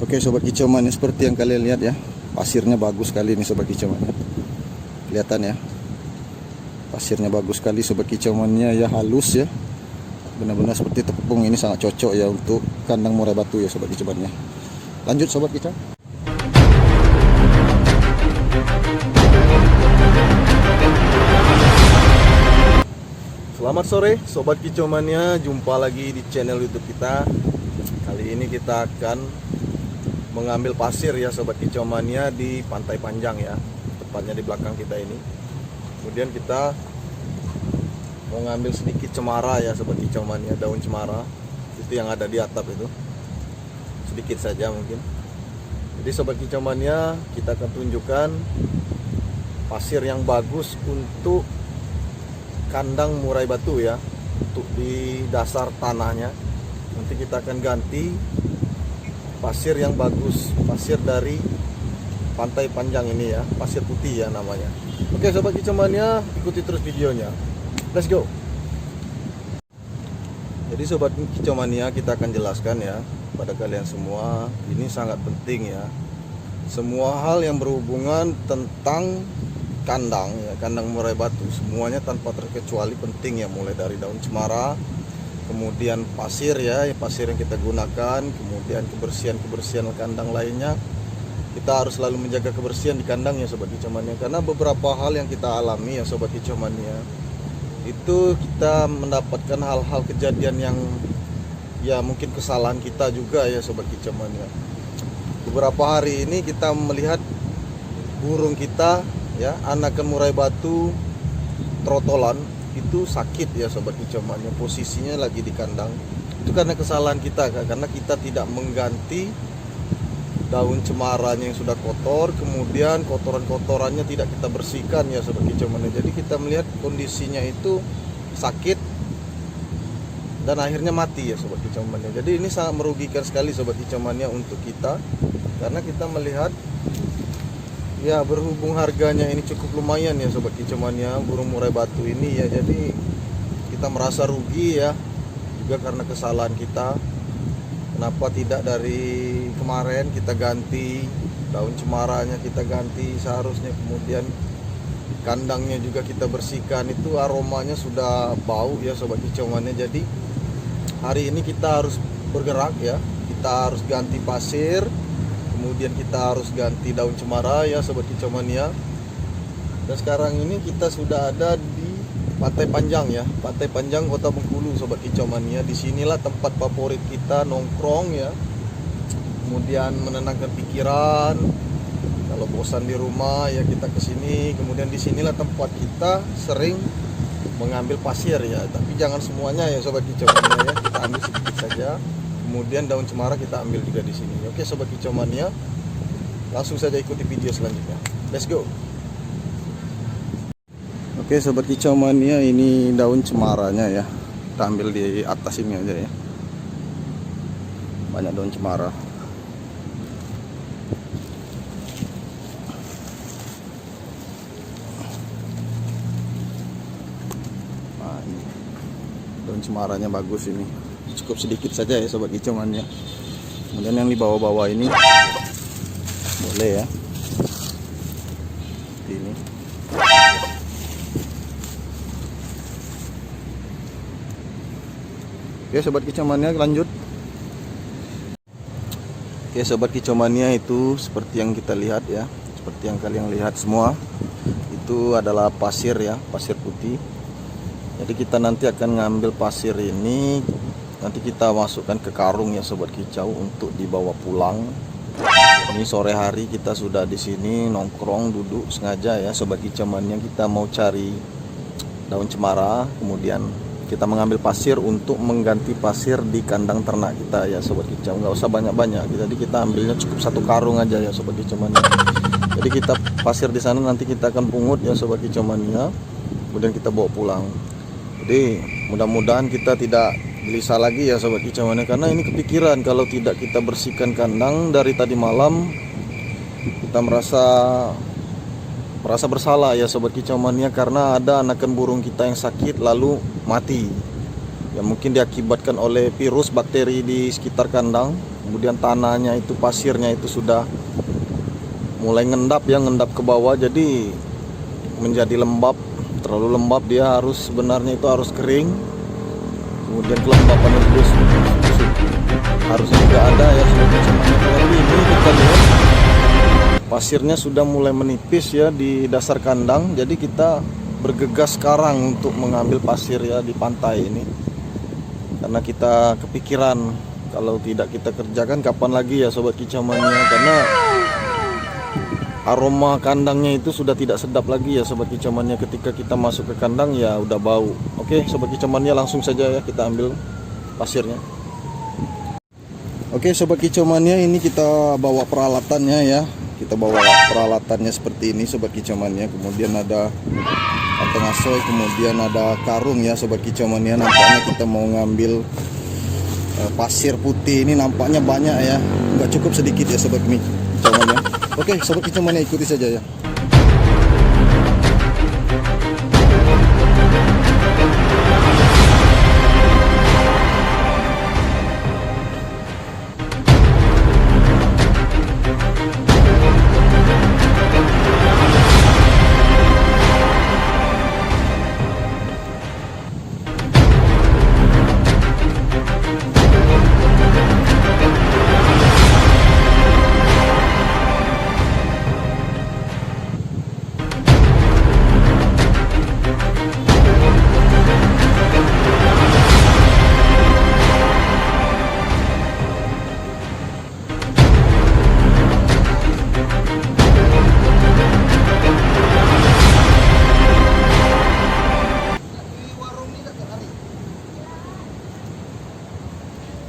Oke sobat kicau mania, seperti yang kalian lihat ya, pasirnya bagus sekali nih sobat kicau mania. Kelihatan ya, pasirnya bagus sekali sobat kicau mania ya, halus ya, benar-benar seperti tepung. Ini sangat cocok ya untuk kandang murai batu ya sobat kicau mania. Lanjut sobat kicau. Selamat sore sobat kicau mania, jumpa lagi di channel YouTube kita. Kali ini kita akan mengambil pasir ya sobat kicau mania di Pantai Panjang ya, tepatnya di belakang kita ini. Kemudian kita mau ngambil sedikit cemara ya sobat kicau mania, daun cemara itu yang ada di atap itu, sedikit saja mungkin. Jadi sobat kicau mania, kita akan tunjukkan pasir yang bagus untuk kandang murai batu ya, untuk di dasar tanahnya. Nanti kita akan ganti pasir yang bagus, pasir dari Pantai Panjang ini ya, pasir putih ya namanya. Oke sobat kicau mania, ikuti terus videonya, let's go. Jadi sobat kicau mania, kita akan jelaskan ya pada kalian semua, ini sangat penting ya. Semua hal yang berhubungan tentang kandang ya, kandang murai batu, semuanya tanpa terkecuali penting ya, mulai dari daun cemara, kemudian pasir ya, pasir yang kita gunakan, kemudian kebersihan kandang lainnya. Kita harus selalu menjaga kebersihan di kandang ya sobat kicau mania, karena beberapa hal yang kita alami ya sobat kicau mania, itu kita mendapatkan hal-hal kejadian yang ya mungkin kesalahan kita juga ya sobat kicau mania. Beberapa hari ini kita melihat burung kita ya, anakan murai batu trotolan itu sakit ya sobat kicau mania, posisinya lagi di kandang. Itu karena kesalahan kita, karena kita tidak mengganti daun cemaranya yang sudah kotor, kemudian kotoran-kotorannya tidak kita bersihkan ya sobat kicau mania. Jadi kita melihat kondisinya itu sakit dan akhirnya mati ya sobat kicau mania. Jadi ini sangat merugikan sekali sobat kicau mania untuk kita, karena kita melihat ya, berhubung harganya ini cukup lumayan ya sobat kicau mania, burung murai batu ini ya, jadi kita merasa rugi ya, juga karena kesalahan kita. Kenapa tidak dari kemarin kita ganti daun cemaranya, kita ganti seharusnya, kemudian kandangnya juga kita bersihkan, itu aromanya sudah bau ya sobat kicau mania. Jadi hari ini kita harus bergerak ya, kita harus ganti pasir, kemudian kita harus ganti daun cemara ya sobat kicau mania. Dan sekarang ini kita sudah ada di Pantai Panjang ya, Pantai Panjang Kota Bengkulu sobat kicau mania. Disinilah tempat favorit kita nongkrong ya, kemudian menenangkan pikiran. Kalau bosan di rumah ya kita kesini, kemudian disinilah tempat kita sering mengambil pasir ya. Tapi jangan semuanya ya sobat kicau mania ya, kita ambil sedikit saja. Kemudian daun cemara kita ambil juga di sini. Oke sobat kicau mania, langsung saja ikuti video selanjutnya. Let's go. Oke sobat kicau mania, ini daun cemaranya ya, kita ambil di atas ini aja ya. Banyak daun cemara. Nah, ini daun cemaranya bagus ini. Cukup sedikit saja ya sobat kicau mania. Kemudian yang di bawah-bawah ini boleh ya, seperti ini. Oke sobat kicau mania, lanjut. Oke sobat kicau mania, itu seperti yang kita lihat ya, seperti yang kalian lihat semua, itu adalah pasir ya, pasir putih. Jadi kita nanti akan ngambil pasir ini, nanti kita masukkan ke karung ya sobat kicau untuk dibawa pulang. Ini sore hari kita sudah di sini nongkrong, duduk sengaja ya sobat kicau mania. Kita mau cari daun cemara, kemudian kita mengambil pasir untuk mengganti pasir di kandang ternak kita ya sobat kicau. Nggak usah banyak-banyak, jadi kita ambilnya cukup satu karung aja ya sobat kicau mania. Jadi kita pasir di sana nanti kita akan pungut ya sobat kicau mania, kemudian kita bawa pulang. Jadi mudah-mudahan kita tidak gelisah lagi ya sobat kicau mania, karena ini kepikiran kalau tidak kita bersihkan kandang dari tadi malam, kita merasa bersalah ya sobat kicau mania, karena ada anakan burung kita yang sakit lalu mati ya, mungkin diakibatkan oleh virus bakteri di sekitar kandang. kemudian tanahnya itu, pasirnya itu sudah mulai ngendap ya, ngendap ke bawah, jadi menjadi lembab, terlalu lembab. Dia harus, sebenarnya itu harus kering, kemudian kelembapannya juga harusnya juga ada ya sebagai semuanya. Tapi ini kita lihat pasirnya sudah mulai menipis ya di dasar kandang, jadi kita bergegas sekarang untuk mengambil pasir ya di pantai ini, karena kita kepikiran kalau tidak kita kerjakan kapan lagi ya Sobat Kicau Mania, karena aroma kandangnya itu sudah tidak sedap lagi ya Sobat Kicau Mania. Ketika kita masuk ke kandang ya udah bau. Oke Sobat Kicau Mania, langsung saja ya kita ambil pasirnya. Oke Sobat Kicau Mania, ini kita bawa peralatannya ya. Kita bawa peralatannya seperti ini Sobat Kicau Mania. Kemudian ada tengah soy, kemudian ada karung ya Sobat Kicau Mania. Nampaknya kita mau ngambil pasir putih ini, nampaknya banyak ya, nggak cukup sedikit ya Sobat Kicau Mania. Oke Sobat Kicau Mania, ikuti saja ya.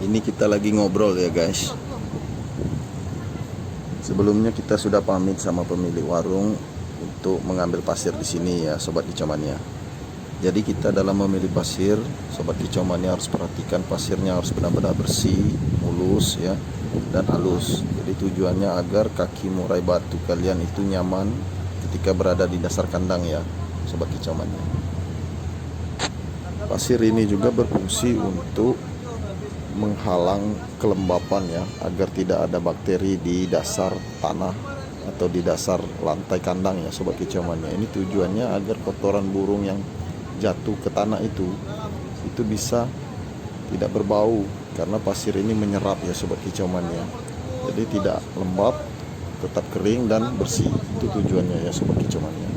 Ini kita lagi ngobrol ya guys. Sebelumnya kita sudah pamit sama pemilik warung untuk mengambil pasir di sini ya Sobat Kicau Mania. Jadi kita dalam memilih pasir, Sobat Kicau Mania harus perhatikan pasirnya harus benar-benar bersih, mulus ya, dan halus. Jadi tujuannya agar kaki murai batu kalian itu nyaman ketika berada di dasar kandang ya Sobat Kicau Mania. Pasir ini juga berfungsi untuk menghalang kelembapan ya, agar tidak ada bakteri di dasar tanah atau di dasar lantai kandang ya Sobat Kicau Mania. Ini tujuannya agar kotoran burung yang jatuh ke tanah itu bisa tidak berbau, karena pasir ini menyerap ya Sobat Kicau Mania. Jadi tidak lembab, tetap kering dan bersih. Itu tujuannya ya Sobat Kicau Mania.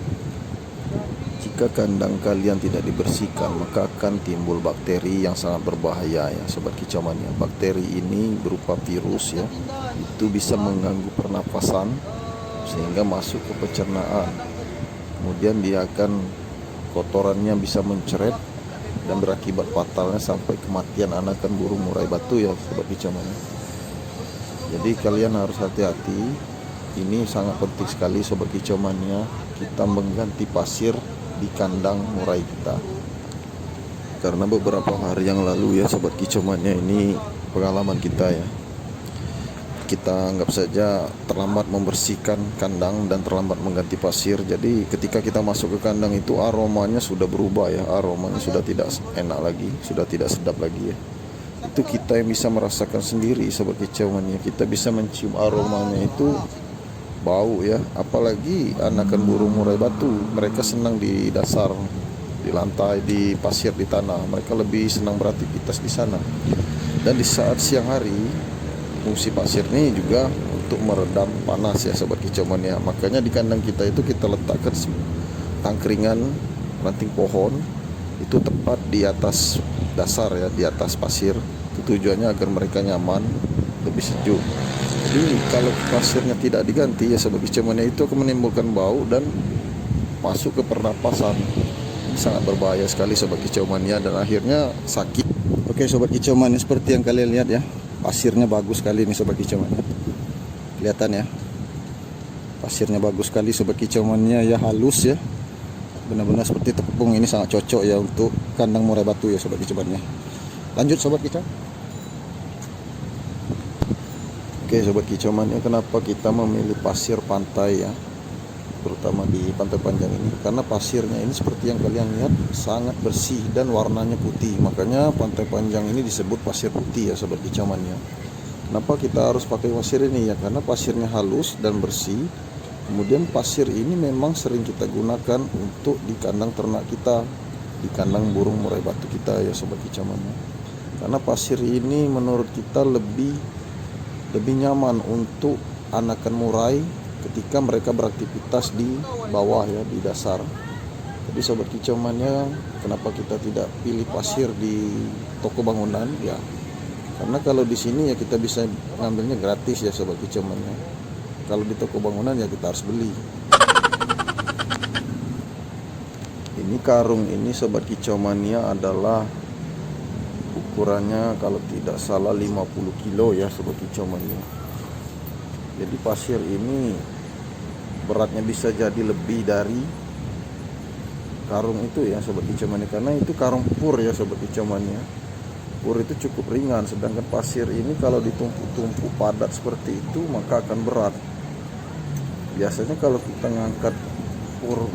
Jika kandang kalian tidak dibersihkan, maka akan timbul bakteri yang sangat berbahaya ya Sobat Kicau Mania. Bakteri ini berupa virus ya, itu bisa mengganggu pernapasan sehingga masuk ke pencernaan. Kemudian dia akan, kotorannya bisa menceret dan berakibat fatalnya sampai kematian anakan burung murai batu ya Sobat Kicau Mania. Jadi kalian harus hati-hati. Ini sangat penting sekali Sobat Kicau Mania, kita mengganti pasir di kandang murai kita. Karena beberapa hari yang lalu ya Sobat Kicau Mania, ini pengalaman kita ya, kita anggap saja terlambat membersihkan kandang dan terlambat mengganti pasir. Jadi ketika kita masuk ke kandang itu aromanya sudah berubah ya, aromanya sudah tidak enak lagi, sudah tidak sedap lagi ya. Itu kita yang bisa merasakan sendiri Sobat Kicau Mania. Kita bisa mencium aromanya itu bau ya, apalagi anakan burung murai batu. Mereka senang di dasar, di lantai, di pasir, di tanah. Mereka lebih senang beraktivitas di sana. Dan di saat siang hari, fungsi pasir ini juga untuk meredam panas ya Sobat Kicau Mania. Makanya di kandang kita itu kita letakkan tangkringan ranting pohon itu tepat di atas dasar ya, di atas pasir. Itu tujuannya agar mereka nyaman, lebih sejuk. Jadi kalau pasirnya tidak diganti ya Sobat Kicau Mania, itu akan menimbulkan bau dan masuk ke pernapasan. Ini sangat berbahaya sekali Sobat Kicau Mania, dan akhirnya sakit. Oke Sobat Kicau Mania, seperti yang kalian lihat ya, pasirnya bagus sekali nih Sobat Kicau Mania. Kelihatan ya, pasirnya bagus sekali Sobat Kicau Mania ya, halus ya, benar-benar seperti tepung. Ini sangat cocok ya untuk kandang murai batu ya Sobat Kicau Mania. Lanjut Sobat Kicau. Oke Sobat Kicau Mania, kenapa kita memilih pasir pantai ya, terutama di Pantai Panjang ini? Karena pasirnya ini seperti yang kalian lihat sangat bersih dan warnanya putih. Makanya Pantai Panjang ini disebut pasir putih ya Sobat Kicau Mania. Kenapa kita harus pakai pasir ini ya? Karena pasirnya halus dan bersih. Kemudian pasir ini memang sering kita gunakan untuk di kandang ternak kita, di kandang burung murai batu kita ya sobat kicau mania. Karena pasir ini menurut kita lebih nyaman untuk anakan murai ketika mereka beraktivitas di bawah ya, di dasar. Jadi sobat kicau mania, kenapa kita tidak pilih pasir di toko bangunan ya? Karena kalau di sini ya kita bisa ngambilnya gratis ya sobat kicau mania. Kalau di toko bangunan ya kita harus beli. Ini karung ini sobat kicau mania adalah ukurannya kalau tidak salah 50 kilo ya sobat kicau mania. Jadi pasir ini beratnya bisa jadi lebih dari karung itu ya sobat kicau mania, karena itu karung pur ya sobat kicau mania. Pur itu cukup ringan, sedangkan pasir ini kalau ditumpuk-tumpuk padat seperti itu maka akan berat. Biasanya kalau kita ngangkat pur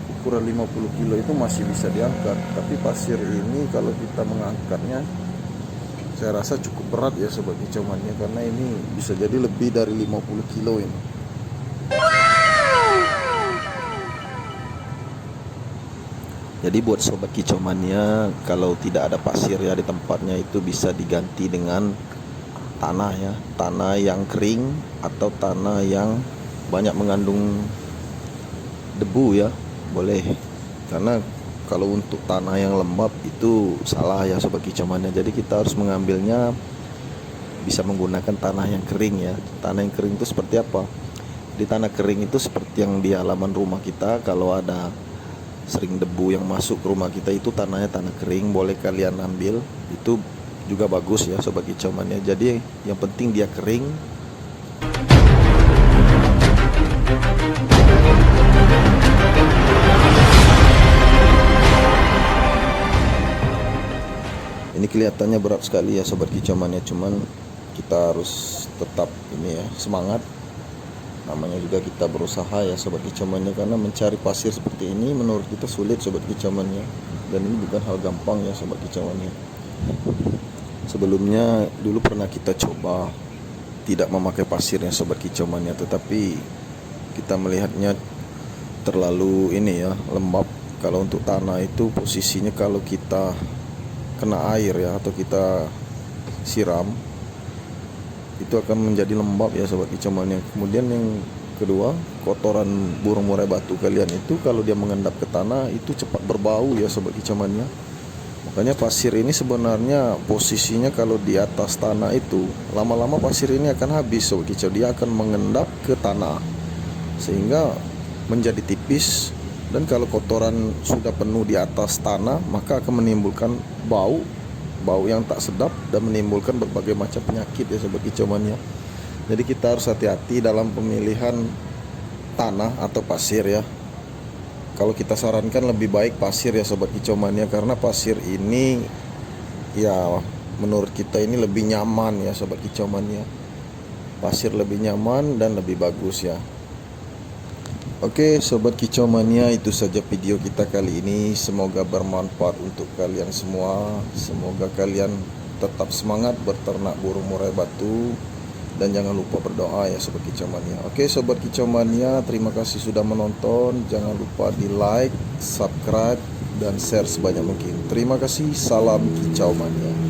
ukuran 50 kilo itu masih bisa diangkat, tapi pasir ini kalau kita mengangkatnya saya rasa cukup berat ya sobat kicau mania, karena ini bisa jadi lebih dari 50 kilo ini. Jadi buat sobat kicau mania, kalau tidak ada pasir ya di tempatnya, itu bisa diganti dengan tanah ya, tanah yang kering atau tanah yang banyak mengandung debu ya, boleh. Karena kalau untuk tanah yang lembab itu salah ya sobat kicau mania. Jadi kita harus mengambilnya bisa menggunakan tanah yang kering ya. Tanah yang kering itu seperti apa? Di tanah kering itu seperti yang di halaman rumah kita, kalau ada sering debu yang masuk ke rumah kita itu tanahnya tanah kering, boleh kalian ambil, itu juga bagus ya sobat kicau mania. Jadi yang penting dia kering. Ini kelihatannya berat sekali ya sobat kicau mania, cuman kita harus tetap ini ya, semangat. Namanya juga kita berusaha ya sobat kicau mania, karena mencari pasir seperti ini menurut kita sulit sobat kicau mania, dan ini bukan hal gampang ya sobat kicau mania. Sebelumnya dulu pernah kita coba tidak memakai pasirnya sobat kicau mania, tetapi kita melihatnya terlalu ini ya, lembab. Kalau untuk tanah itu posisinya kalau kita kena air ya atau kita siram itu akan menjadi lembab ya sobat kicau mania. Kemudian yang kedua, kotoran burung murai batu kalian itu kalau dia mengendap ke tanah itu cepat berbau ya sobat kicau mania. Makanya pasir ini sebenarnya posisinya kalau di atas tanah itu, lama-lama pasir ini akan habis sobat kicau, dia akan mengendap ke tanah sehingga menjadi tipis, dan kalau kotoran sudah penuh di atas tanah maka akan menimbulkan bau yang tak sedap dan menimbulkan berbagai macam penyakit ya sobat kicau mania. Jadi kita harus hati-hati dalam pemilihan tanah atau pasir ya. Kalau kita sarankan lebih baik pasir ya sobat kicau mania, karena pasir ini ya menurut kita ini lebih nyaman ya sobat kicau mania. Pasir lebih nyaman dan lebih bagus ya. Oke sobat kicau mania, itu saja video kita kali ini. Semoga bermanfaat untuk kalian semua. Semoga kalian tetap semangat berternak burung murai batu, dan jangan lupa berdoa ya sobat kicau mania. Oke sobat kicau mania, terima kasih sudah menonton. Jangan lupa di like, subscribe, dan share sebanyak mungkin. Terima kasih. Salam kicau mania.